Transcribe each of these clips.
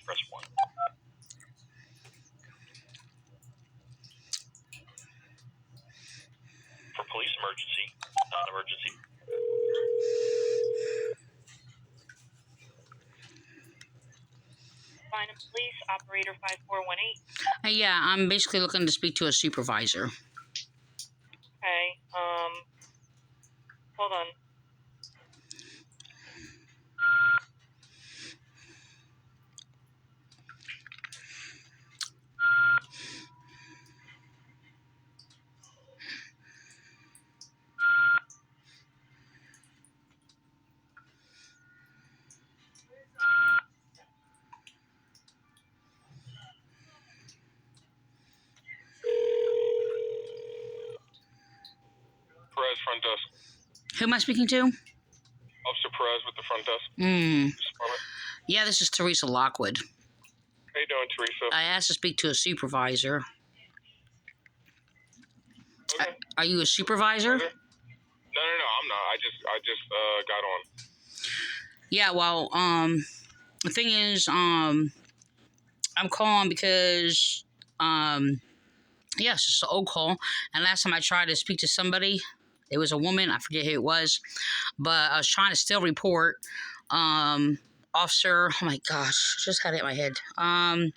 press 1. For police emergency, non-emergency. Vineland Police, operator 5418. Yeah, I'm basically looking to speak to a supervisor. Okay, hold on. Parez, front desk. Who am I speaking to? Officer Parez with the front desk. Yeah, this is Teresa Lockwood. How you doing, Teresa? I asked to speak to a supervisor. Okay. Are you a supervisor? No, I'm not. I just got on. Yeah, well, the thing is, I'm calling because, yes, it's an old call. And last time I tried to speak to somebody, it was a woman. I forget who it was. But I was trying to still report, officer, oh my gosh, I just had it in my head. An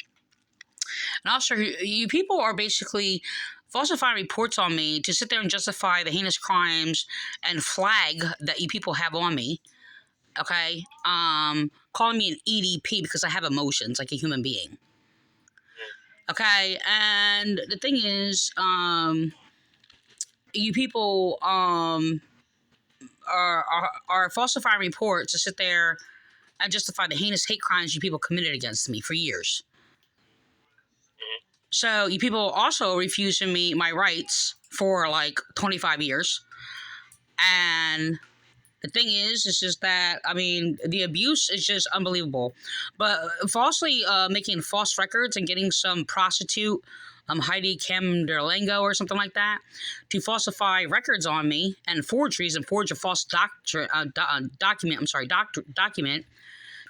officer, you people are basically falsifying reports on me to sit there and justify the heinous crimes and flag that you people have on me. Okay? Calling me an EDP because I have emotions like a human being. Okay? And the thing is, you people are falsifying reports to sit there and justify the heinous hate crimes you people committed against me for years. So you people also refusing me my rights for like 25 years. And the thing is just that, I mean, the abuse is just unbelievable. But falsely making false records and getting some prostitute, Heidi Camderlango or something like that, to falsify records on me and forgeries and forge a false document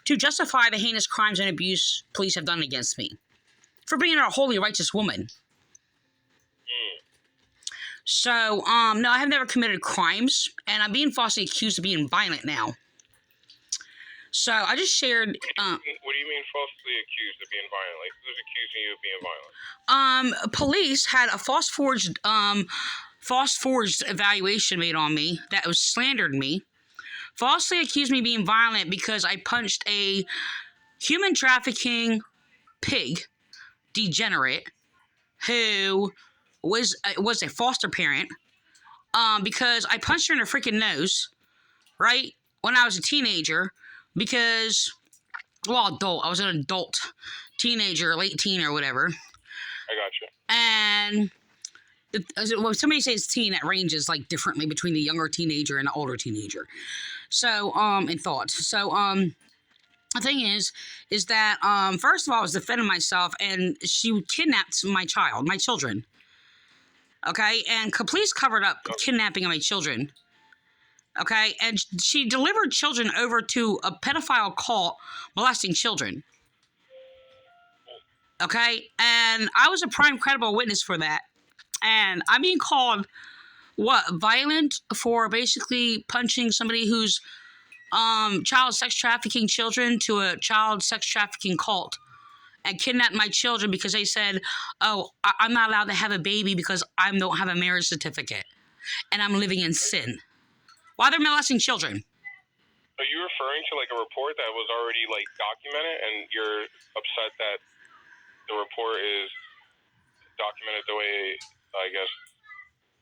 to justify the heinous crimes and abuse police have done against me for being a holy, righteous woman. So, no, I have never committed crimes, and I'm being falsely accused of being violent now. So, I just shared... What do you mean falsely accused of being violent? Like, who's accusing you of being violent? Police had a false forged evaluation made on me that was slandered me. Falsely accused me of being violent because I punched a human trafficking pig degenerate who was a foster parent, because I punched her in her freaking nose, right, when I was a teenager, because, well, I was an adult, teenager, late teen or whatever. I gotcha. And when somebody says teen, that ranges, like, differently between the younger teenager and the older teenager. So, in thoughts. So, the thing is that, first of all, I was defending myself, and she kidnapped my children. Okay? And police covered up kidnapping of my children. Okay? And she delivered children over to a pedophile cult molesting children. Okay? And I was a prime credible witness for that. And I'm being called, violent for basically punching somebody who's child sex trafficking children to a child sex trafficking cult and kidnapped my children because they said, oh, I'm not allowed to have a baby because I don't have a marriage certificate and I'm living in sin. While they're molesting children. Are you referring to like a report that was already like documented and you're upset that the report is documented the way, I guess,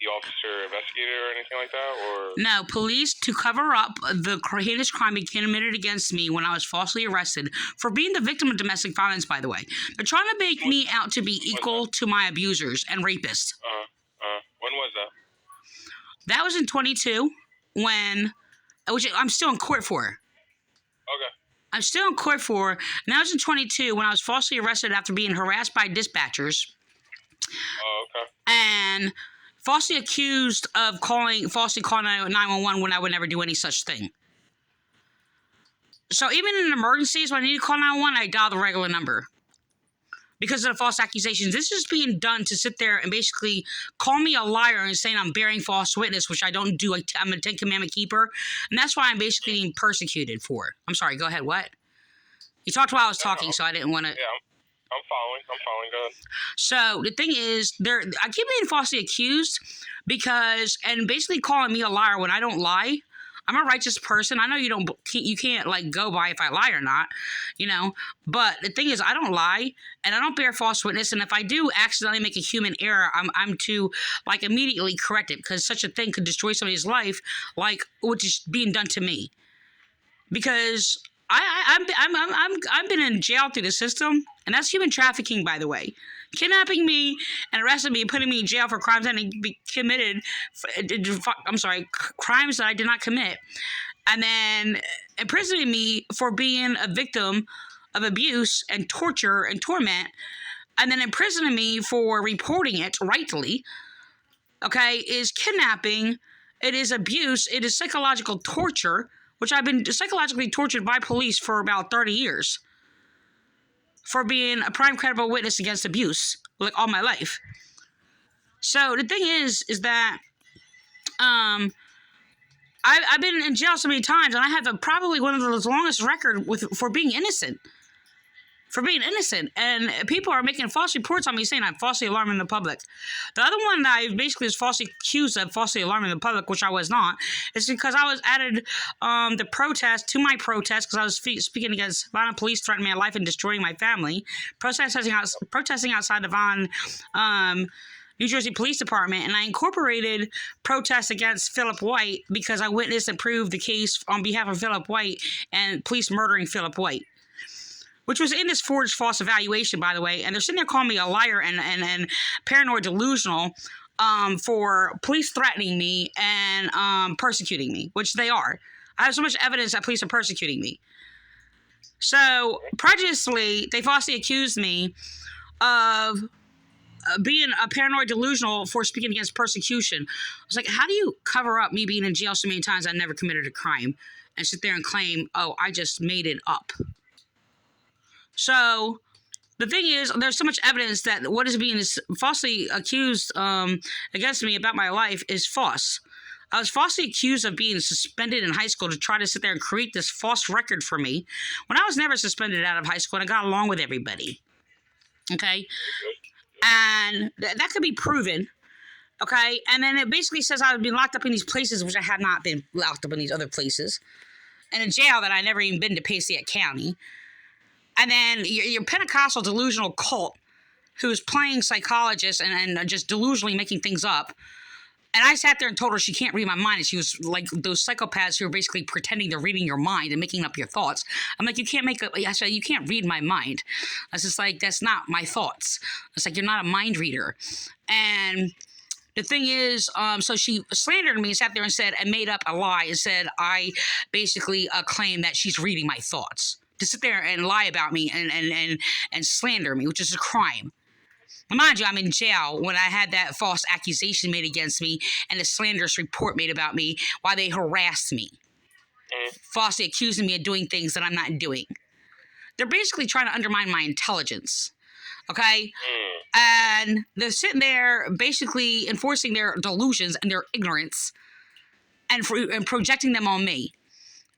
the officer investigated or anything like that? Or no, police, to cover up the heinous crime committed against me when I was falsely arrested for being the victim of domestic violence, by the way. They're trying to make me out to be equal to my abusers and rapists. When was that? That was in 22, which I'm still in court for. Okay. I'm still in court for, and that was in 22 when I was falsely arrested after being harassed by dispatchers. Oh, okay. And falsely accused of falsely calling 911 when I would never do any such thing. So even in emergencies, when I need to call 911, I dial the regular number. Because of the false accusations. This is being done to sit there and basically call me a liar and saying I'm bearing false witness, which I don't do. I'm a 10 Commandment keeper. And that's why I'm basically being persecuted for. I'm sorry, go ahead, what? You talked while I was talking, so I didn't want to... Yeah, I'm following, go ahead. So the thing is, I keep being falsely accused because, and basically calling me a liar when I don't lie. I'm a righteous person. I know you can't like go by if I lie or not, you know, but the thing is I don't lie and I don't bear false witness. And if I do accidentally make a human error, I'm to like immediately correct it because such a thing could destroy somebody's life, like which is being done to me. Because I've been in jail through the system, and that's human trafficking, by the way. Kidnapping me and arresting me and putting me in jail for crimes that I committed. Crimes that I did not commit. And then imprisoning me for being a victim of abuse and torture and torment. And then imprisoning me for reporting it rightly, okay, is kidnapping. It is abuse. It is psychological torture, which I've been psychologically tortured by police for about 30 years. For being a prime credible witness against abuse, like all my life. So the thing is that I've been in jail so many times, and I have probably one of the longest record for being innocent. For being innocent, and people are making false reports on me saying I'm falsely alarming the public. The other one that I basically was falsely accused of falsely alarming the public, which I was not, is because I was added the protest to my protest because I was speaking against violent police threatening my life and destroying my family, protesting outside the Vineland New Jersey Police Department, and I incorporated protests against Philip White because I witnessed and proved the case on behalf of Philip White and police murdering Philip White. Which was in this forged false evaluation, by the way, and they're sitting there calling me a liar and paranoid delusional for police threatening me and persecuting me, which they are. I have so much evidence that police are persecuting me. So, prejudiciously, they falsely accused me of being a paranoid delusional for speaking against persecution. I was like, how do you cover up me being in jail so many times I never committed a crime and sit there and claim, oh, I just made it up? So, the thing is, there's so much evidence that what is being falsely accused against me about my life is false. I was falsely accused of being suspended in high school to try to sit there and create this false record for me when I was never suspended out of high school and I got along with everybody. Okay? And that could be proven. Okay? And then it basically says I would be locked up in these places, which I have not been locked up in these other places. And in jail that I never even been to Passaic County. And then your Pentecostal delusional cult who's playing psychologist and just delusionally making things up. And I sat there and told her she can't read my mind. And she was like those psychopaths who are basically pretending they're reading your mind and making up your thoughts. I'm like, you can't read my mind. I was just like, that's not my thoughts. It's like, you're not a mind reader. And the thing is, so she slandered me and sat there and said, and made up a lie and said, I basically claim that she's reading my thoughts. To sit there and lie about me and slander me, which is a crime. Mind you, I'm in jail when I had that false accusation made against me and a slanderous report made about me while they harassed me. Falsely accusing me of doing things that I'm not doing. They're basically trying to undermine my intelligence. Okay? And they're sitting there basically enforcing their delusions and their ignorance and projecting them on me.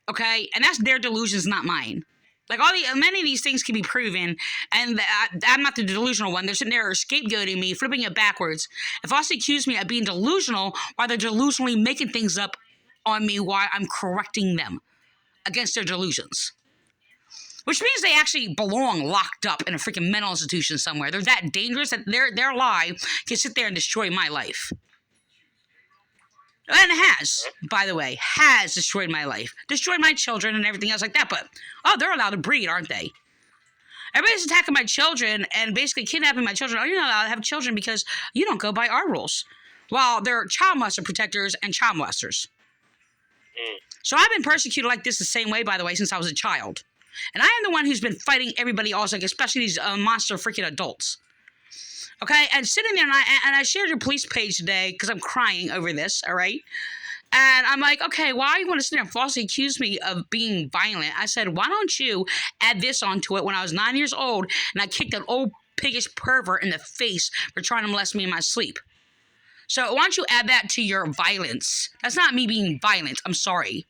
Okay? And that's their delusions, not mine. Like, many of these things can be proven, and I'm not the delusional one. They're sitting there scapegoating me, flipping it backwards, and falsely accuse me of being delusional while they're delusionally making things up on me while I'm correcting them against their delusions. Which means they actually belong locked up in a freaking mental institution somewhere. They're that dangerous that their lie can sit there and destroy my life. And it has, by the way, destroyed my life. Destroyed my children and everything else like that. But, they're allowed to breed, aren't they? Everybody's attacking my children and basically kidnapping my children. Oh, you're not allowed to have children because you don't go by our rules. While they're child molester protectors and child molesters. So I've been persecuted like this the same way, by the way, since I was a child. And I am the one who's been fighting everybody else, like especially these monster freaking adults. Okay, and sitting there, and I shared your police page today because I'm crying over this, all right? And I'm like, okay, why you want to sit there and falsely accuse me of being violent? I said, why don't you add this onto it? When I was 9 years old and I kicked an old piggish pervert in the face for trying to molest me in my sleep. So why don't you add that to your violence? That's not me being violent. I'm sorry.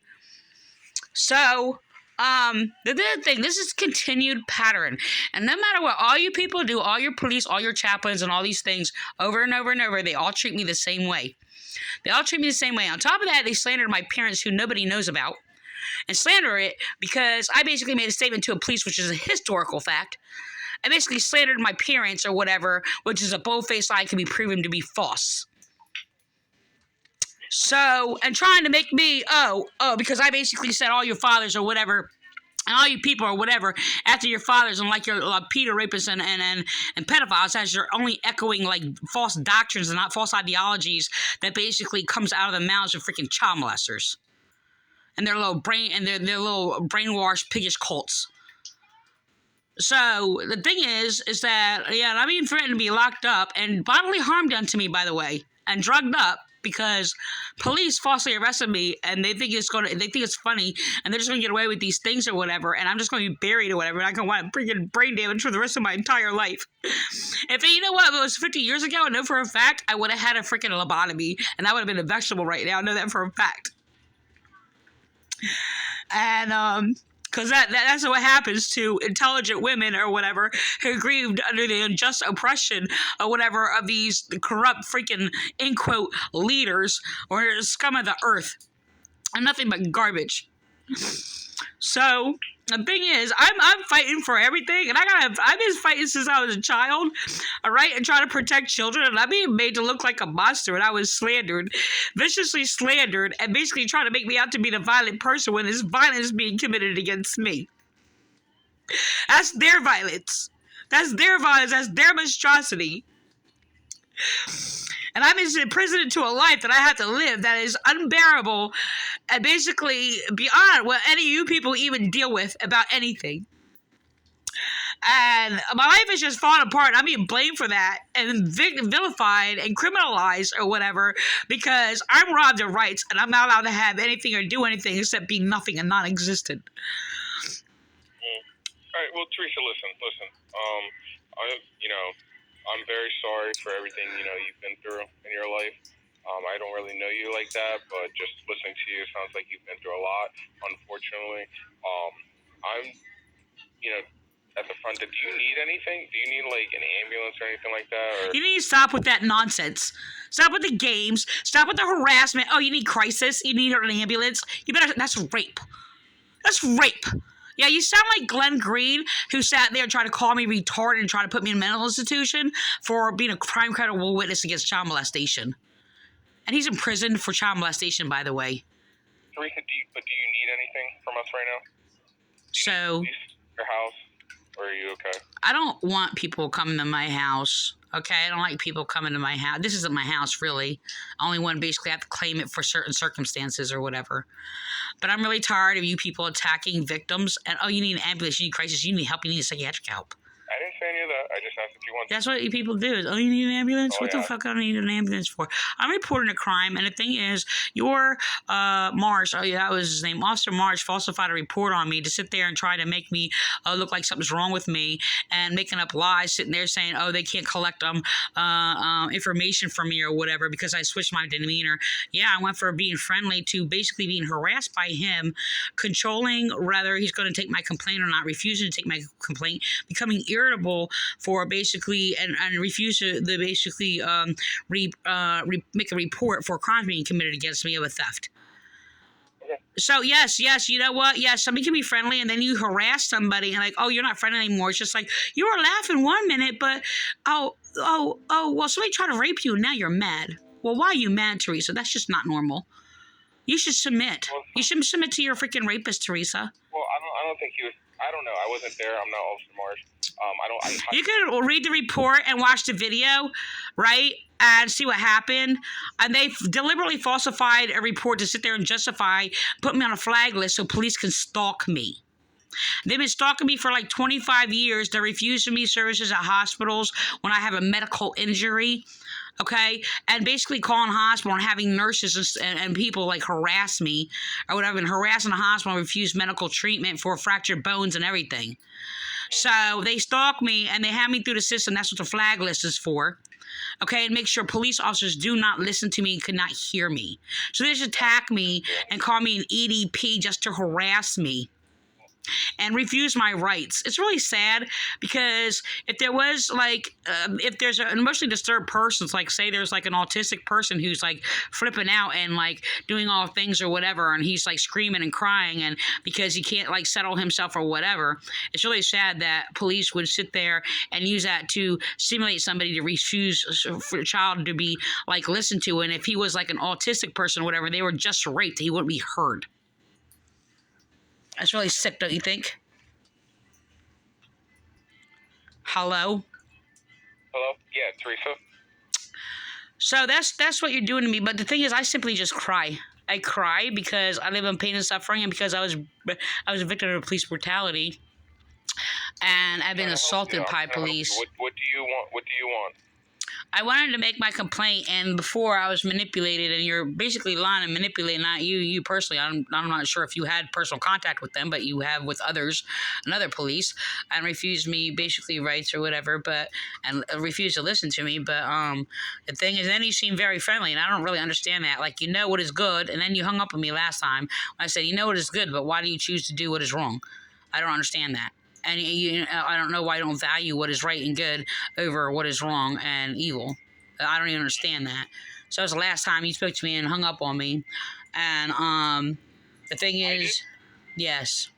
So, the other thing, this is continued pattern. And no matter what all you people do, all your police, all your chaplains, and all these things, over and over and over, they all treat me the same way. They all treat me the same way. On top of that, they slandered my parents, who nobody knows about. And slander it because I basically made a statement to a police, which is a historical fact. I basically slandered my parents or whatever, which is a bold-faced lie, can be proven to be false. So, and trying to make me, because I basically said all your fathers or whatever, and all you people or whatever, after your fathers and like your pedo rapists and pedophiles, as you're only echoing like false doctrines and not false ideologies that basically comes out of the mouths of freaking child molesters. And their little their little brainwashed piggish cults. So the thing is that I'm being threatened to be locked up and bodily harm done to me, by the way, and drugged up because police falsely arrested me and they think it's funny and they're just gonna get away with these things or whatever, and I'm just gonna be buried or whatever, and I'm gonna want freaking brain damage for the rest of my entire life. If you know what, if it was 50 years ago, I know for a fact I would have had a freaking lobotomy and I would have been a vegetable right now. I know that for a fact. And because that's what happens to intelligent women or whatever who grieved under the unjust oppression or whatever of these corrupt freaking, in quote, leaders or scum of the earth. I'm nothing but garbage. So the thing is, I'm fighting for everything, and I've been fighting since I was a child, all right, and trying to protect children, and I'm being made to look like a monster, and I was slandered, viciously slandered, and basically trying to make me out to be the violent person when this violence is being committed against me. That's their violence. That's their violence. That's their monstrosity. And I'm imprisoned to a life that I have to live that is unbearable and basically beyond what any of you people even deal with about anything. And my life is just falling apart. I'm being blamed for that and vilified and criminalized or whatever because I'm robbed of rights and I'm not allowed to have anything or do anything except be nothing and non-existent. All right, well, Teresa, listen. I'm very sorry for everything, you've been through in your life. I don't really know you like that, but just listening to you, it sounds like you've been through a lot, unfortunately. I'm, at the front. Do you need anything? Do you need, like, an ambulance or anything like that? Or? You need to stop with that nonsense. Stop with the games. Stop with the harassment. Oh, you need crisis? You need an ambulance? That's rape. That's rape. Yeah, you sound like Glenn Green, who sat there trying to call me retarded and trying to put me in a mental institution for being a crime credible witness against child molestation. And he's in prison for child molestation, by the way. Teresa, do you need anything from us right now? So, your house, or are you okay? I don't want people coming to my house. Okay, I don't like people coming to my house. This isn't my house, really. I only want to basically have to claim it for certain circumstances or whatever. But I'm really tired of you people attacking victims. And, you need an ambulance, you need crisis, you need help, you need psychiatric help. I didn't say any of that. I just asked if you want. That's what you people do. You need an ambulance? What the fuck do I need an ambulance for? I'm reporting a crime, and the thing is, your Marsh, that was his name, Officer Marsh, falsified a report on me to sit there and try to make me look like something's wrong with me and making up lies, sitting there saying, they can't collect information from me or whatever because I switched my demeanor. Yeah, I went from being friendly to basically being harassed by him, controlling whether he's going to take my complaint or not, refusing to take my complaint, becoming irritable for basically and refuse to basically make a report for crimes being committed against me of a theft. So yes, you know what? Yes, somebody can be friendly and then you harass somebody and you're not friendly anymore. It's just like you were laughing 1 minute, but well, somebody tried to rape you and now you're mad. Well, why are you mad, Teresa? That's just not normal. You should submit. You should submit to your freaking rapist, Teresa. Well, I don't think he was. I don't know. I wasn't there. I'm not Officer Marsh. You could read the report and watch the video, right? And see what happened. And they deliberately falsified a report to sit there and justify, put me on a flag list so police can stalk me. They've been stalking me for like 25 years. They're refusing me services at hospitals when I have a medical injury. okay, and basically calling hospital and having nurses and people like harass me or whatever, and harassing the hospital and refuse medical treatment for fractured bones and everything. So they stalk me and they have me through the system. That's what the flag list is for. Okay, and make sure police officers do not listen to me, could not hear me. So they just attack me and call me an EDP just to harass me and refuse my rights. It's really sad because if there was like, if there's an emotionally disturbed person, it's like say there's like an autistic person who's like flipping out and like doing all things or whatever, and he's like screaming and crying and because he can't like settle himself or whatever, it's really sad that police would sit there and use that to stimulate somebody to refuse for a child to be like listened to. And if he was like an autistic person or whatever, they were just raped, he wouldn't be heard. That's really sick, don't you think? Hello? Hello? Yeah, Teresa? So that's what you're doing to me. But the thing is, I simply just cry. I cry because I live in pain and suffering and because I was a victim of police brutality. And I've been assaulted by police. What do you want? What do you want? I wanted to make my complaint, and before I was manipulated, and you're basically lying and manipulating, not you personally. I'm not sure if you had personal contact with them, but you have with others and other police, and refused me basically rights or whatever, and refused to listen to me. But the thing is, then you seem very friendly, and I don't really understand that. Like, you know what is good, and then you hung up on me last time when I said, you know what is good, but why do you choose to do what is wrong? I don't understand that. And I don't know why I don't value what is right and good over what is wrong and evil. I don't even understand that. So that was the last time you spoke to me and hung up on me. And the thing is, yes.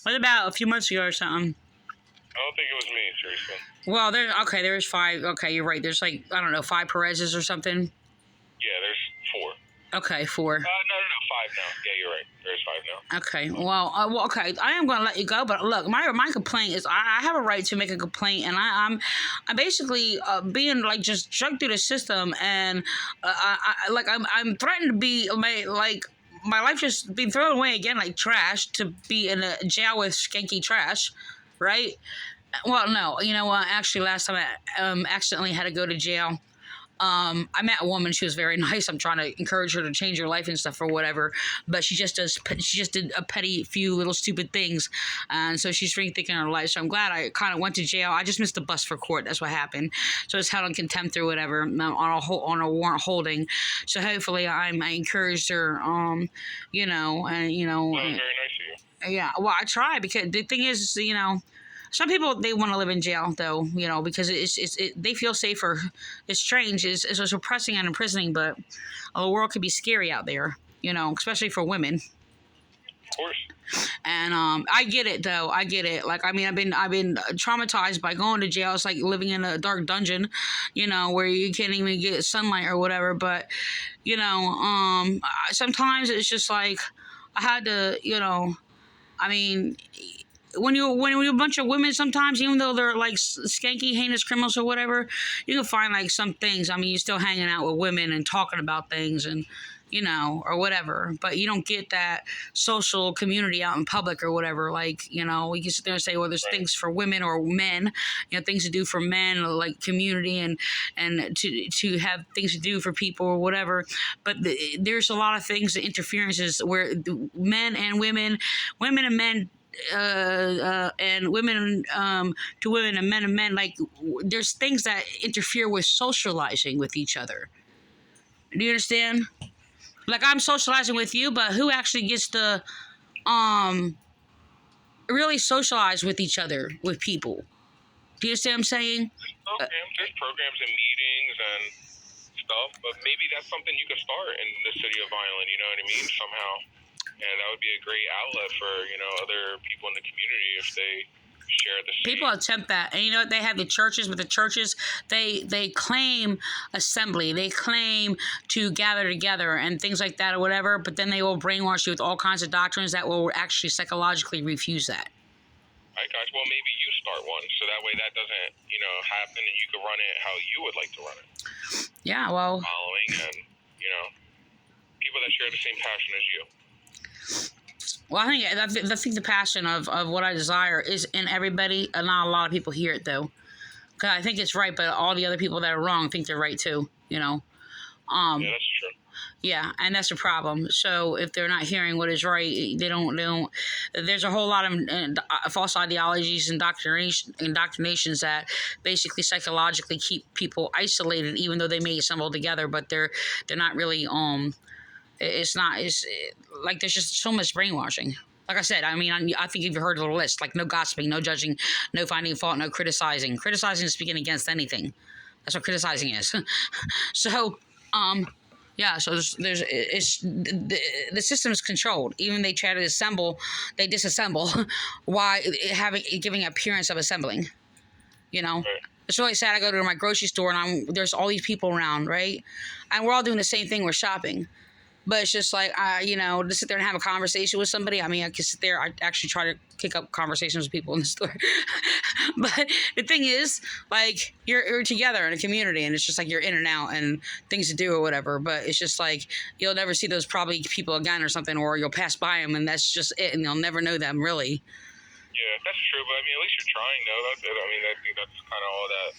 It was about a few months ago or something. I don't think it was me, Teresa. Well, there's 5. Okay, you're right. There's like, I don't know, 5 Parez's or something. Yeah, there's 4. Okay, 4. No, 5 now. Yeah, you're right. There's 5 now. Okay, well, okay. I am going to let you go, but look, my complaint is I have a right to make a complaint, and I'm basically being like just drugged through the system, and I'm threatened to be my life just being thrown away again like trash, to be in a jail with skanky trash, right? Well, no, you know what? Actually, last time I accidentally had to go to jail. I met a woman. She was very nice. I'm trying to encourage her to change her life and stuff or whatever. But she just did a petty few little stupid things. And so she's rethinking her life. So I'm glad I kind of went to jail. I just missed the bus for court. That's what happened. So it's held on contempt or whatever on a warrant holding. So hopefully I encouraged her, That was very nice of you. Yeah. Well, I try because the thing is, some people, they want to live in jail, though, because they feel safer. It's strange. It's oppressing and imprisoning, but the world could be scary out there, especially for women. Of course. And I get it, though. I get it. Like, I mean, I've been traumatized by going to jail. It's like living in a dark dungeon, where you can't even get sunlight or whatever. But, sometimes it's just like I had to, when you're a bunch of women, sometimes, even though they're like skanky, heinous criminals or whatever, you can find like some things. I mean, you're still hanging out with women and talking about things and, or whatever. But you don't get that social community out in public or whatever. Like, we can sit there and say, well, there's things for women or men, things to do for men, like community and to have things to do for people or whatever. But there's a lot of things, the interferences where men and women and men, and women to women and men, like there's things that interfere with socializing with each other. Do you understand? Like, I'm socializing with you, but who actually gets to really socialize with each other, with people? Do you understand what I'm saying? There's programs and meetings and stuff, but maybe that's something you could start in the city of Vineland, you know what I mean, somehow. And that would be a great outlet for, other people in the community if they share the same. People attempt that. And they have the churches, but the churches, they claim assembly. They claim to gather together and things like that or whatever, but then they will brainwash you with all kinds of doctrines that will actually psychologically refuse that. I got you. Well, maybe you start one, so that way that doesn't, happen, and you can run it how you would like to run it. Yeah, well. Following and, people that share the same passion as you. Well, I think the passion of what I desire is in everybody, and not a lot of people hear it, though. 'Cause I think it's right, but all the other people that are wrong think they're right too, you know? Yeah, that's true. Yeah, and that's a problem. So if they're not hearing what is right, they don't. There's a whole lot of false ideologies and indoctrinations that basically psychologically keep people isolated, even though they may assemble together, but they're not really. It's not. It's like there's just so much brainwashing. Like I said, I mean, I think you've heard the list. Like no gossiping, no judging, no finding fault, no criticizing. Criticizing is speaking against anything. That's what criticizing is. So, yeah, so the system is controlled. Even they try to assemble, they disassemble while giving appearance of assembling. You know, Right. it's really sad. I go to my grocery store and there's all these people around, right? And we're all doing the same thing. We're shopping. But it's just like, to sit there and have a conversation with somebody. I mean, I can sit there. I actually try to kick up conversations with people in the store. But the thing is, like, you're together in a community, and it's just like you're in and out and things to do or whatever. But it's just like you'll never see those probably people again or something, or you'll pass by them, and that's just it, and you'll never know them really. Yeah, that's true. But I mean, at least you're trying, though. I think that's kind of all that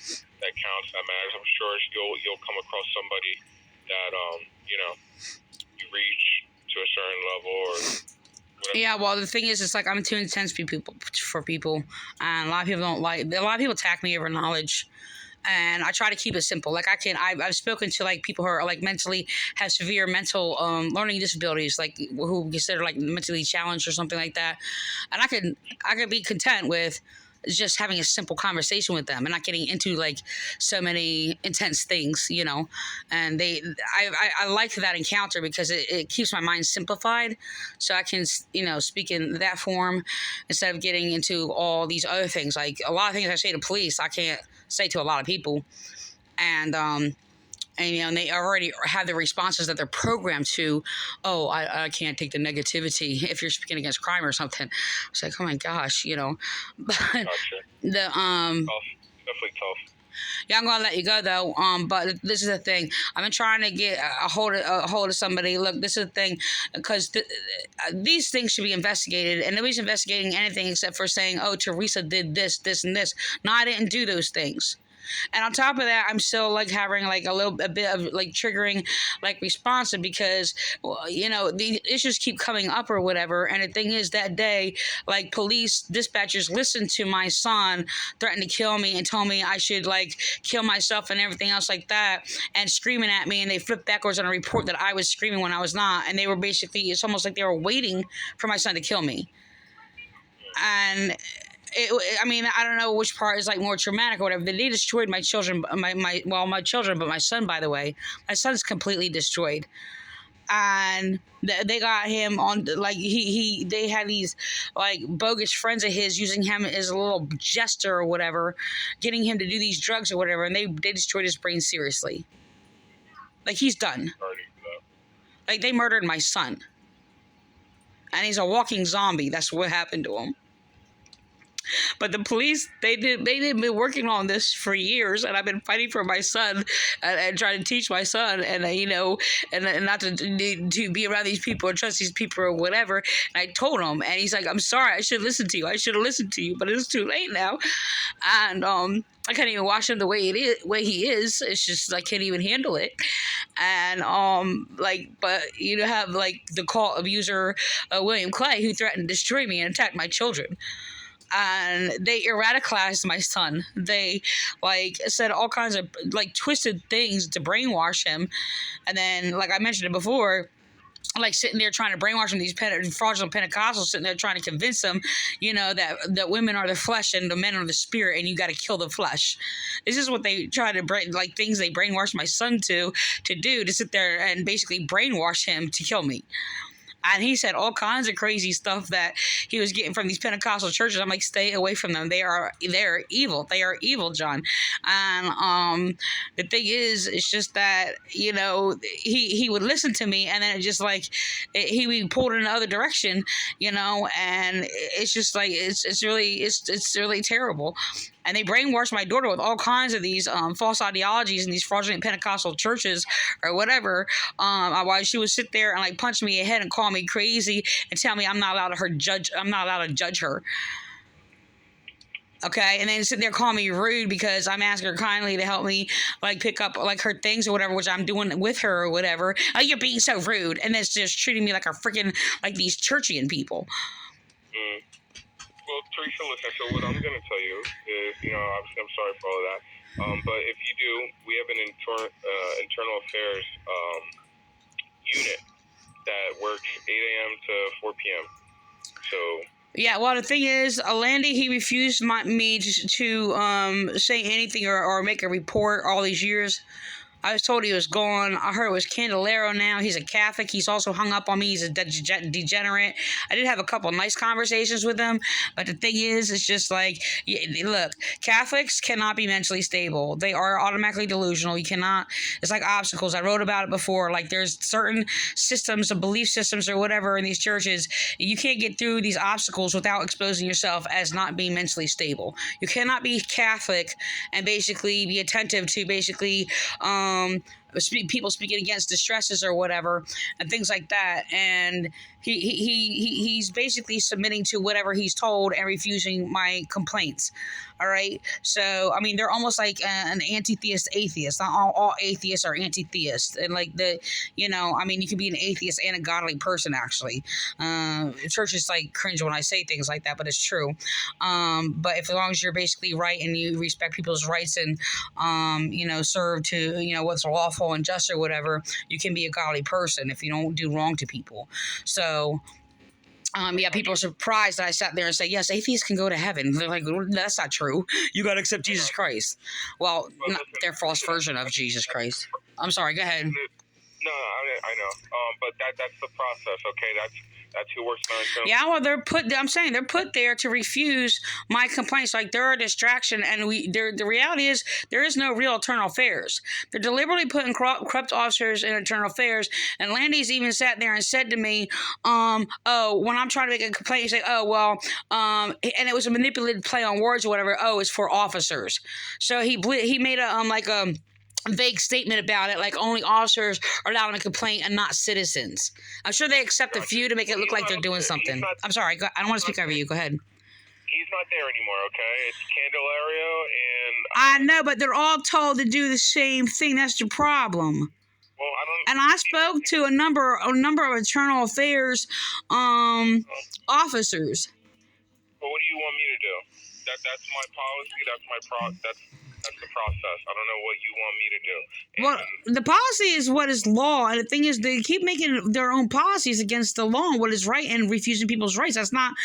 counts. That matters. I'm sure you'll come across somebody that you reach to a certain level or whatever. Yeah, well, the thing is, it's like I'm too intense for people, and a lot of people don't like. A lot of people attack me over knowledge, and I try to keep it simple. Like I've spoken to like people who are like mentally have severe mental learning disabilities, like who consider like mentally challenged or something like that, and I could be content with just having a simple conversation with them and not getting into like so many intense things, and I like that encounter because it keeps my mind simplified, so I can, speak in that form instead of getting into all these other things. Like a lot of things I say to police, I can't say to a lot of people. And they already have the responses that they're programmed to. Oh, I can't take the negativity if you're speaking against crime or something. It's like, oh my gosh, But Gotcha. the Tough. Definitely tough. Yeah, I'm gonna let you go though. But this is the thing. I've been trying to get a hold of somebody. Look, this is the thing, because these things should be investigated, and nobody's investigating anything except for saying, "Oh, Teresa did this, this, and this." No, I didn't do those things. And on top of that, I'm still like having like a bit of like triggering like response because, the issues keep coming up or whatever. And the thing is, that day, like police dispatchers listened to my son threaten to kill me and told me I should like kill myself and everything else like that, and screaming at me. And they flipped backwards on a report that I was screaming when I was not. And they were basically, it's almost like they were waiting for my son to kill me. And I don't know which part is like more traumatic or whatever. They destroyed my children, my children, but my son, by the way, my son's completely destroyed. And they got him on, like, they had these like bogus friends of his using him as a little jester or whatever, getting him to do these drugs or whatever. And they destroyed his brain seriously. Like, he's done. Like, they murdered my son. And he's a walking zombie. That's what happened to him. But the police, they've been working on this for years, and I've been fighting for my son and trying to teach my son, and and not to be around these people or trust these people or whatever. And I told him, and he's like, "I'm sorry, I should listen to you. I should have listened to you, but it's too late now." And I can't even watch him the way he is. It's just I can't even handle it. And but you have like the cult abuser William Clay, who threatened to destroy me and attack my children. And they radicalized my son. They like said all kinds of like twisted things to brainwash him. And then, like I mentioned it before, like sitting there trying to brainwash him, these fraudulent Pentecostals sitting there trying to convince them, that women are the flesh and the men are the spirit, and you got to kill the flesh. This is what they try to things they brainwash my son to do, to sit there and basically brainwash him to kill me. And he said all kinds of crazy stuff that he was getting from these Pentecostal churches. I'm like, stay away from them. They're evil. They are evil, John. And the thing is, it's just that, he would listen to me, and then it just like he would be pulled in another direction, and it's just like it's really terrible. And they brainwashed my daughter with all kinds of these false ideologies in these fraudulent Pentecostal churches or whatever. While she would sit there and like punch me in the head and call me crazy and tell me I'm not allowed to judge her. Okay, and then sit there calling me rude because I'm asking her kindly to help me like pick up like her things or whatever, which I'm doing with her or whatever. Oh, you're being so rude, and it's just treating me like a freaking like these churchian people. Well, Teresa, listen. So what I'm gonna tell you is, obviously I'm sorry for all of that. But if you do, we have an internal affairs unit that works 8 a.m. to 4 p.m. So. Yeah, well, the thing is, Landy, he refused me to say anything or make a report all these years. I was told he was gone. I heard it was Candelero now. He's a Catholic. He's also hung up on me. He's a degenerate. I did have a couple nice conversations with him, but the thing is, it's just like, look, Catholics cannot be mentally stable. They are automatically delusional. You cannot, it's like obstacles. I wrote about it before. Like there's certain systems of belief systems or whatever in these churches. You can't get through these obstacles without exposing yourself as not being mentally stable. You cannot be Catholic and basically be attentive to basically, people speaking against distresses or whatever and things like that, and he's basically submitting to whatever he's told and refusing my complaints. All right, so I mean they're almost like an anti-theist atheist. Not all atheists are anti-theists, and like I mean you can be an atheist and a godly person actually. Churches like cringe when I say things like that, but it's true. But as long as you're basically right and you respect people's rights and serve to what's lawful and just or whatever, you can be a godly person if you don't do wrong to people. So people are surprised that I sat there and say, yes, atheists can go to heaven. They're like, that's not true. You got to accept Jesus Christ. Well, not their false version of Jesus Christ. I'm sorry, go ahead. No, I know. But that's the process, okay? That's who works on it. Yeah, well, they're put there to refuse my complaints. Like they're a distraction, and the reality is there is no real internal affairs. They're deliberately putting corrupt officers in internal affairs. And Landy's even sat there and said to me, when I'm trying to make a complaint, he's like, and it was a manipulated play on words or whatever. Oh, it's for officers. So he made a vague statement about it, like only officers are allowed to make a complaint and not citizens. I'm sure they accept a few to make it look like they're doing something. I'm sorry, I don't want to speak over you. Go ahead. He's not there anymore, okay? It's Candelario and... I know, but they're all told to do the same thing. That's the problem. Well, I spoke to a number of internal affairs officers. Well, what do you want me to do? That's my policy. That's the process. I don't know what you want me to do. Well, the policy is what is law, and the thing is, they keep making their own policies against the law and what is right and refusing people's rights. That's not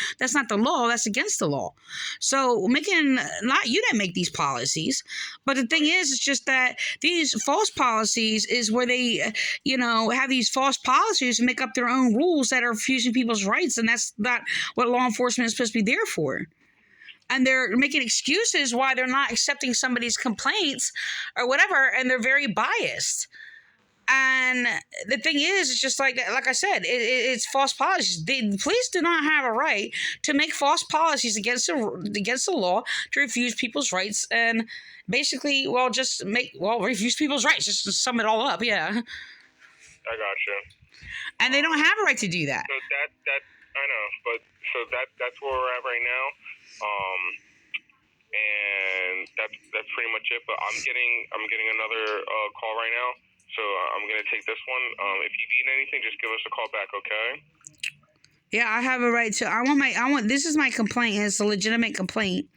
the law. That's against the law. So not you didn't make these policies, but the thing is, it's just that these false policies is where they, have these false policies and make up their own rules that are refusing people's rights, and that's not what law enforcement is supposed to be there for. And they're making excuses why they're not accepting somebody's complaints or whatever, and they're very biased. And the thing is, it's just like I said, it's false policies. The police do not have a right to make false policies against the law to refuse people's rights and basically, refuse people's rights. Just to sum it all up, yeah. I gotcha. And they don't have a right to do that. So that I know, but so that's where we're at right now. And that's pretty much it. But I'm getting another call right now, so I'm gonna take this one. If you need anything, just give us a call back, okay? Yeah, I have a right to. This is my complaint. And it's a legitimate complaint,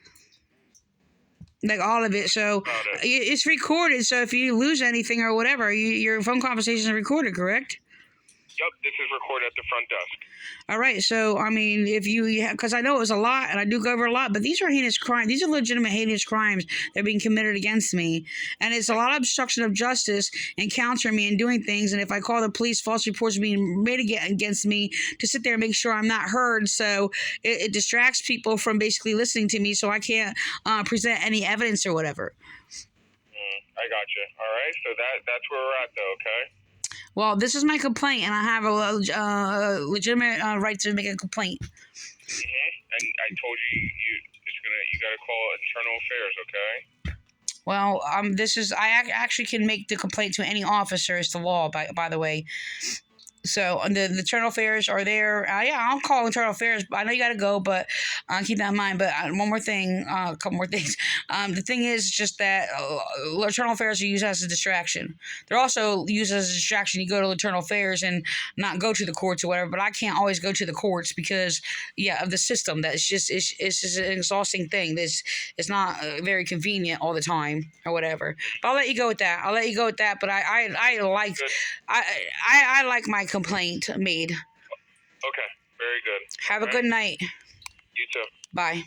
like all of it. So it's recorded. So if you lose anything or whatever, your phone conversation is recorded, correct? Yep, this is recorded at the front desk. All right, so, I mean, if because I know it was a lot, and I do go over a lot, but these are heinous crimes. These are legitimate heinous crimes that are being committed against me. And it's a lot of obstruction of justice and countering me and doing things. And if I call the police, false reports are being made against me to sit there and make sure I'm not heard. So it distracts people from basically listening to me, so I can't present any evidence or whatever. I got you. All right, so that's where we're at, though, okay? Well, this is my complaint, and I have a legitimate right to make a complaint. And I told you you got to call internal affairs, okay? Well, I actually can make the complaint to any officer. It's the law, by the way. So the internal affairs are there. Yeah, I'll call internal affairs. I know you got to go, but keep that in mind. But one more thing, a couple more things. The thing is just that internal affairs are used as a distraction. They're also used as a distraction. You go to internal affairs and not go to the courts or whatever. But I can't always go to the courts because, of the system. That's just it's just an exhausting thing. It's not very convenient all the time or whatever. But I'll let you go with that. But I like my complaint made. Okay, very good. Have a good night. You too. Bye.